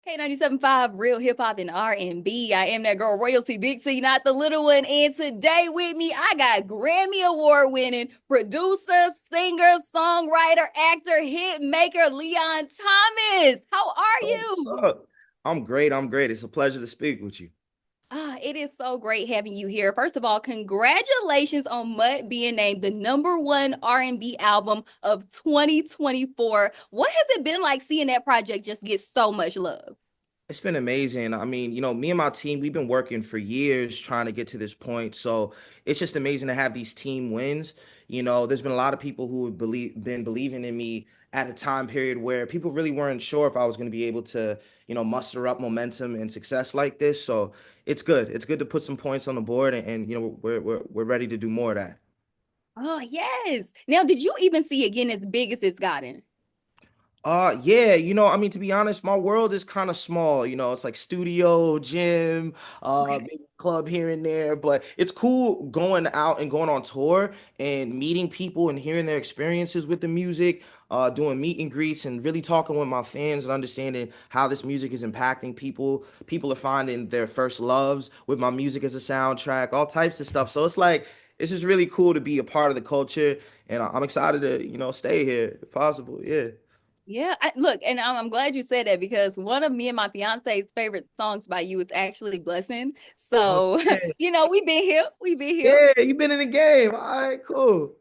K97.5 Real Hip Hop and R&B. I am that girl Royalty Big C, not the little one. And today with me, I got Grammy Award winning producer, singer, songwriter, actor, hit maker Leon Thomas. How are Oh, you? look, I'm great. I'm great. It's a pleasure to speak with you. It is so great having you here. First of all, congratulations on Mutt being named the number one R&B album of 2024. What has it been like seeing that project just get so much love? It's been amazing. I mean, me and my team, we've been working for years trying to get to this point. So it's just amazing to have these team wins. There's been a lot of people who have been believing in me at a time period where people really weren't sure if I was going to be able to, muster up momentum and success like this. So it's good. It's good to put some points on the board, and we're ready to do more of that. Oh, yes. Now, did you even see it getting as big as it's gotten? Yeah, I mean, to be honest, my world is kind of small. It's like studio, gym, Okay. maybe club here and there, but it's cool going out and going on tour and meeting people and hearing their experiences with the music, doing meet and greets and really talking with my fans and understanding how this music is impacting people. People are finding their first loves with my music as a soundtrack, all types of stuff. So it's just really cool to be a part of the culture, and I'm excited to, stay here if possible. Yeah. Yeah, look, and I'm glad you said that because one of me and my fiance's favorite songs by you is actually Blessing. Oh, So, yeah. we've been here. We've been here Yeah, you've been in the game. All right, cool.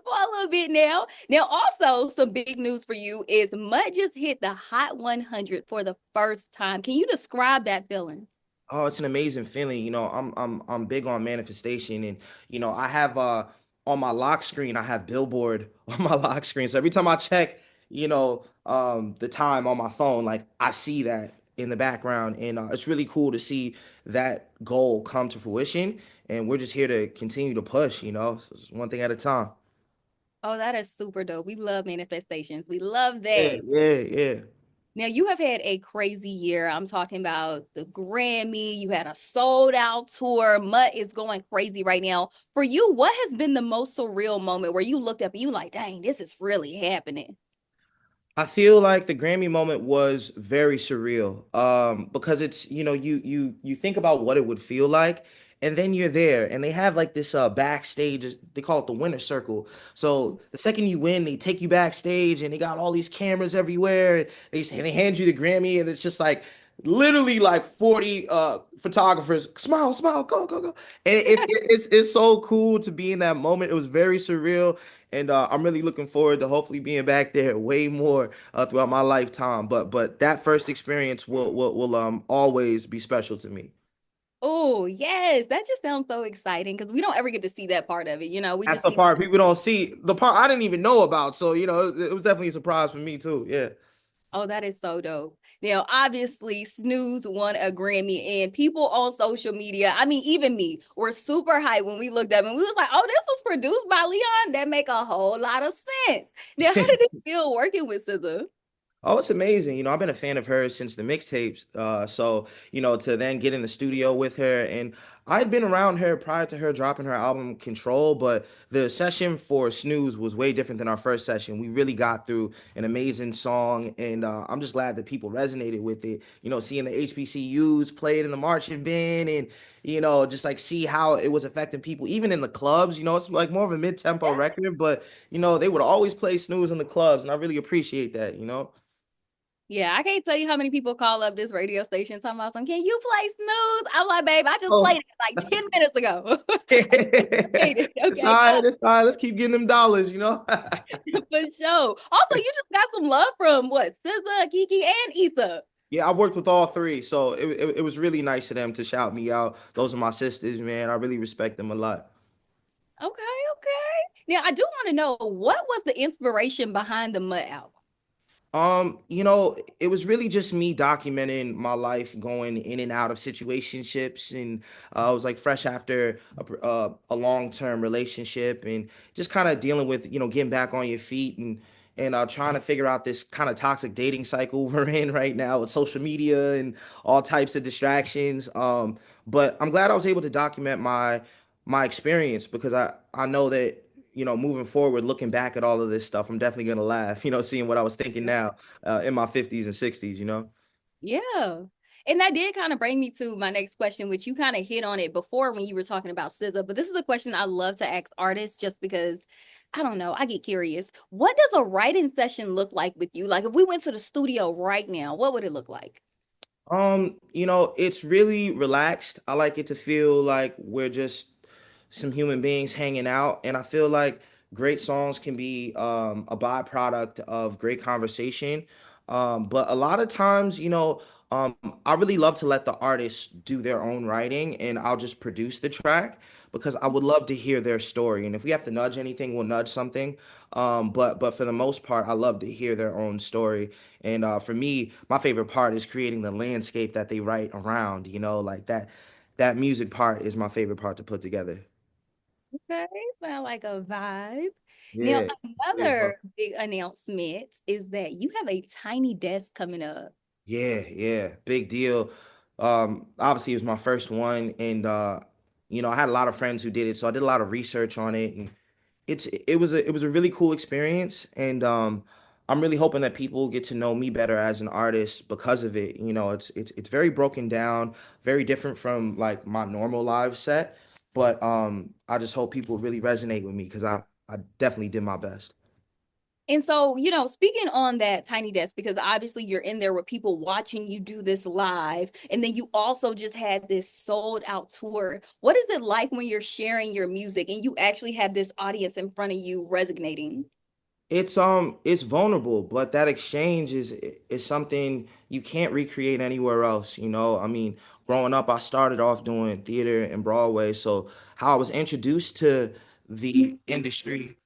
for a little bit now. Now, also, some big news for you is Mutt just hit the Hot 100 for the first time. Can you describe that feeling? Oh, it's an amazing feeling. I'm big on manifestation, and I have on my lock screen, I have Billboard on my lock screen. So every time I check, the time on my phone, like I see that in the background, and it's really cool to see that goal come to fruition. And we're just here to continue to push, so it's one thing at a time. Oh, that is super dope. We love manifestations. We love Yeah, that. yeah, yeah. Now you have had a crazy year. I'm talking about the Grammy. You had a sold out tour. Mutt is going crazy right now. For you, what has been the most surreal moment where you looked up and you like, dang, this is really happening? I feel like the Grammy moment was very surreal, because it's, you think about what it would feel like, and then you're there, and they have like this backstage, they call it the winner circle. So the second you win, they take you backstage, and they got all these cameras everywhere, and they hand you the Grammy, and it's just like literally like 40 photographers, smile, smile, go, go, go. And it's so cool to be in that moment. It was very surreal, and I'm really looking forward to hopefully being back there way more throughout my lifetime. But that first experience will always be special to me. Oh, yes. That just sounds so exciting because we don't ever get to see that part of it. We That's just the see. part people don't see. The part I didn't even know about. So it was definitely a surprise for me too. Yeah. Oh, that is so dope. Now, obviously, Snooze won a Grammy, and people on social media, I mean, even me, were super hyped when we looked up and we was like, oh, this was produced by Leon. That make a whole lot of sense. Now, how did it feel working with SZA? Oh, it's amazing. I've been a fan of hers since the mixtapes. So, to then get in the studio with her, and I'd been around her prior to her dropping her album Control, but the session for Snooze was way different than our first session. We really got through an amazing song, and I'm just glad that people resonated with it. Seeing the HBCUs play it in the marching band, and just like see how it was affecting people, even in the clubs. It's like more of a mid-tempo record, but they would always play Snooze in the clubs, and I really appreciate that. Yeah, I can't tell you how many people call up this radio station talking about some, can you play Snooze? I'm like, babe, I just played Oh, it like 10 minutes ago. I just played it, it's okay? all right. It's all right. Let's keep getting them dollars. For sure. Also, you just got some love from what? SZA, Kiki, and Issa. Yeah, I've worked with all three, so it was really nice of them to shout me out. Those are my sisters, man. I really respect them a lot. Okay, okay. Now, I do want to know what was the inspiration behind the Mud album? It was really just me documenting my life going in and out of situationships, and I was like fresh after a long-term relationship, and just kind of dealing with, getting back on your feet, and trying to figure out this kind of toxic dating cycle we're in right now with social media and all types of distractions. But I'm glad I was able to document my experience, because I know that, moving forward, looking back at all of this stuff, I'm definitely gonna laugh, seeing what I was thinking now, in my 50s and 60s. Yeah. And that did kind of bring me to my next question, which you kind of hit on it before when you were talking about SZA. But this is a question I love to ask artists just because I don't know, I get curious. What does a writing session look like with you? Like if we went to the studio right now, what would it look like? It's really relaxed. I like it to feel like we're just some human beings hanging out, and I feel like great songs can be a byproduct of great conversation. But a lot of times, um, I really love to let the artists do their own writing, and I'll just produce the track because I would love to hear their story. And if we have to nudge anything, we'll nudge something. But for the most part, I love to hear their own story. And for me, my favorite part is creating the landscape that they write around, like that music part is my favorite part to put together. Okay, sound like a vibe. Now, Yeah. Yeah. another big announcement is that you have a tiny desk coming up. Yeah, yeah, big deal. Obviously it was my first one, and I had a lot of friends who did it, so I did a lot of research on it, and it was a really cool experience, and I'm really hoping that people get to know me better as an artist because of it. It's very broken down, very different from like my normal live set, but I just hope people really resonate with me because I definitely did my best. And so, speaking on that tiny desk, because obviously you're in there with people watching you do this live, and then you also just had this sold out tour. What is it like when you're sharing your music and you actually have this audience in front of you resonating? It's vulnerable, but that exchange is something you can't recreate anywhere else, I mean, growing up, I started off doing theater and Broadway, so how I was introduced to the industry,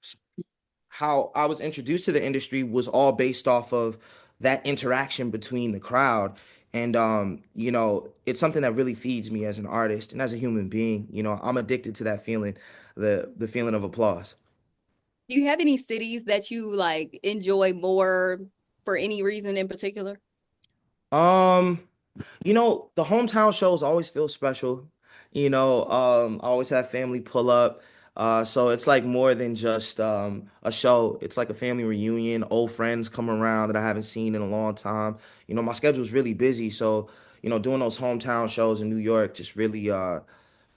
how I was introduced to the industry was all based off of that interaction between the crowd. And it's something that really feeds me as an artist and as a human being. I'm addicted to that feeling, the feeling of applause. Do you have any cities that you like enjoy more for any reason in particular? Um the hometown shows always feel special. I always have family pull up. So it's like more than just a show. It's like a family reunion. Old friends come around that I haven't seen in a long time. My schedule's really busy, so doing those hometown shows in New York just really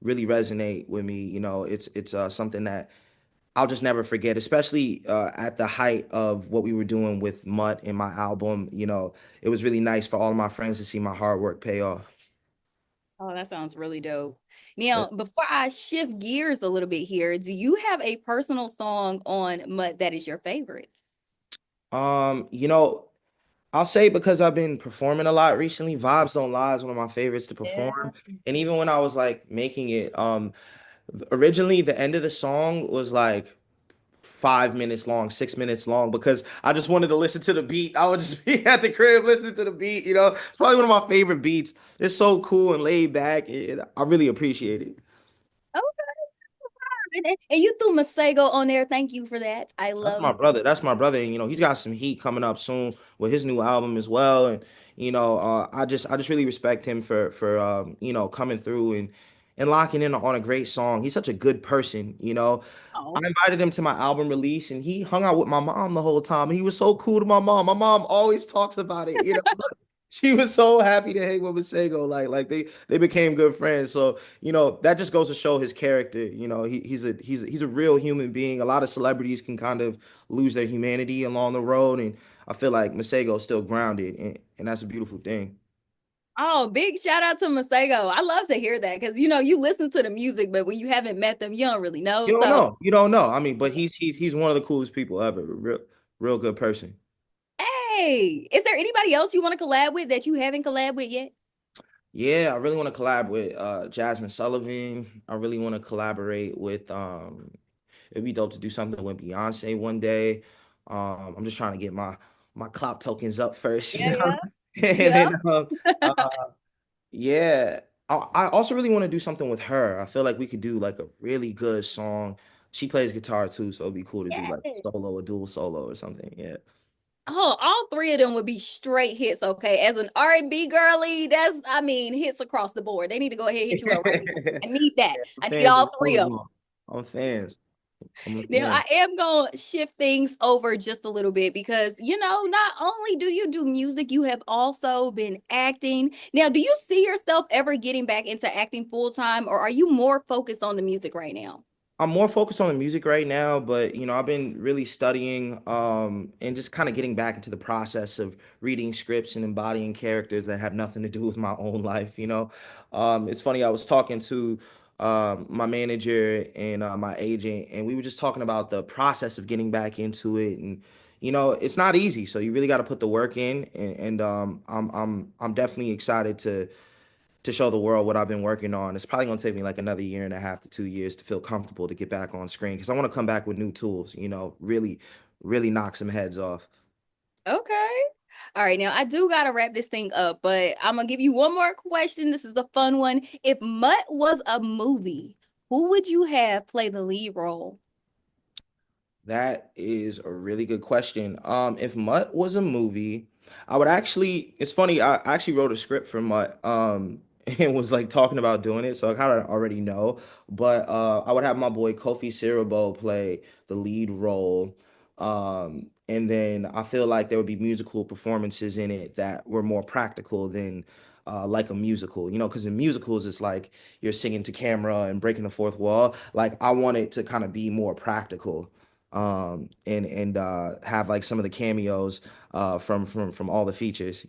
resonate with me. It's something that I'll just never forget, especially at the height of what we were doing with Mutt and my album. It was really nice for all of my friends to see my hard work pay off. Oh, that sounds really dope. Now, before I shift gears a little bit here, do you have a personal song on Mutt that is your favorite? Um, you know, I'll say because I've been performing a lot recently, Vibes Don't Lie is one of my favorites to Yeah. perform. And even when I was like making it, originally the end of the song was like 5 minutes long, 6 minutes long, because I just wanted to listen to the beat. I would just be at the crib listening to the beat. It's probably one of my favorite beats. It's so cool and laid back. I really appreciate it. Okay. And you threw Masego on there. Thank you for that. I That's love. my brother. That's my brother. And he's got some heat coming up soon with his new album as well. And I just really respect him for coming through and locking in on a great song. He's such a good person. I Oh, invited him to my album release, and he hung out with my mom the whole time. And he was so cool to my mom. My mom always talks about it. She was so happy to hang with Masego. Like they became good friends. So that just goes to show his character. He's a real human being. A lot of celebrities can kind of lose their humanity along the road, and I feel like Masego is still grounded, and that's a beautiful thing. oh, big shout out to Masego. I love to hear that because you listen to the music, but when you haven't met them, you don't really know. You don't So, know. You don't know. I mean, but he's one of the coolest people ever. Real good person. hey, is there anybody else you want to collab with that you haven't collab with yet? Yeah, I really want to collab with Jasmine Sullivan. I really want to collaborate with it'd be dope to do something with Beyonce one day. I'm just trying to get my clout tokens up first, Yeah, yeah, and yeah. then yeah. I also really want to do something with her. I feel like we could do like a really good song. She plays guitar too, so it'd be cool to do like Yeah. a dual solo or something. Yeah. Oh, all three of them would be straight hits. Okay, as an R&B girly, I mean, hits across the board. They need to go ahead and hit you up right now. I need that. Yeah, I'm I need fans all of three all of of them. them. I'm fans. I'm a Now, fan. I am going to shift things over just a little bit because, not only do you do music, you have also been acting. Now, do you see yourself ever getting back into acting full time, or are you more focused on the music right now? I'm more focused on the music right now, but I've been really studying and just kind of getting back into the process of reading scripts and embodying characters that have nothing to do with my own life. It's funny, I was talking to my manager and my agent, and we were just talking about the process of getting back into it, and it's not easy, so you really got to put the work in, and I'm definitely excited to show the world what I've been working on. It's probably gonna take me like another year and a half to 2 years to feel comfortable to get back on screen because I want to come back with new tools, really, really knock some heads off. Okay. All right, now I do gotta wrap this thing up, but I'm gonna give you one more question. This is a fun one. If Mutt was a movie, who would you have play the lead role? That is a really good question. If Mutt was a movie, I would actually, it's funny, I actually wrote a script for Mutt, and was like talking about doing it, so I kind of already know. But I would have my boy Kofi Siriboe play the lead role. And then I feel like there would be musical performances in it that were more practical than like a musical, because in musicals it's like you're singing to camera and breaking the fourth wall. Like I want it to kind of be more practical and have like some of the cameos from all the features.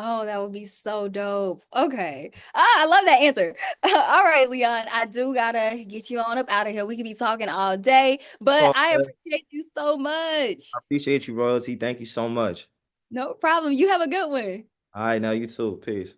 Oh, that would be so dope. Okay. I love that answer. All right, Leon, I do gotta get you on up out of here. We could be talking all day, but So I I appreciate you so much. appreciate you, Royalty. Thank you so much. No problem. You have a good one. All right, now you too. Peace.